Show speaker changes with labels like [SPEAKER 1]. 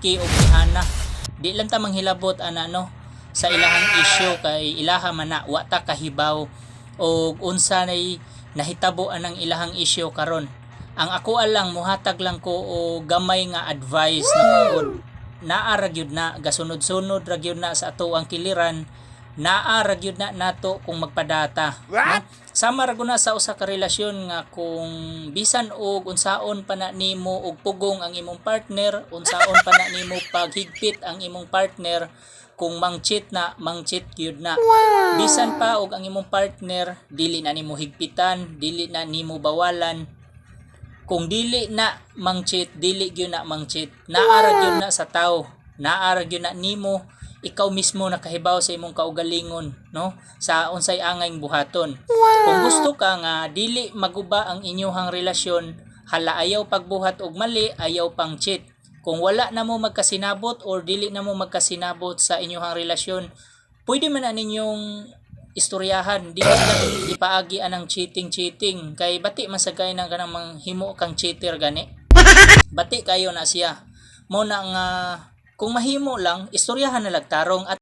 [SPEAKER 1] ki og ihana. Di lang ta manghilabot ano sa ilahang issue kay ilaha man na wa ta kahibaw og unsa nay nahitabo anang ilahang issue karon. Ang ako lang muhatag lang ko og gamay nga advice na pagod naa ra gyud na gasunod-sunod ra gyud na sa ato ang kiliran, naa ra gyud na nato kung magpadata. No? Sama ra na sa usa ka relasyon nga kung bisan og unsaon pa na nimo og pugong ang imong partner, unsaon pa na nimo paghigpit ang imong partner, kung mang-cheat gyud na. Bisan pa og ang imong partner dili na nimo higpitan, dili na nimo bawalan. Kung dili na mang-cheat, dili gyud na mang-cheat. Naara gyud na sa tao, naara gyud na nimo ikaw mismo nakahibaw sa imong kaugalingon, no? Sa unsay angayng buhaton. Kung gusto ka nga dili maguba ang inyong relasyon, hala ayaw pagbuhat og mali, ayaw pang cheat. Kung wala na mo magkasinabot or dili na mo magkasinabot sa inyong relasyon, pwede man na ninyong istoryahan, di lang ipaagi anang cheating kay bati masagay na kanang manghimo kang cheater gani. Bati kayo na siya. Mo na nga kung mahimo lang istoryahan na lagtarong at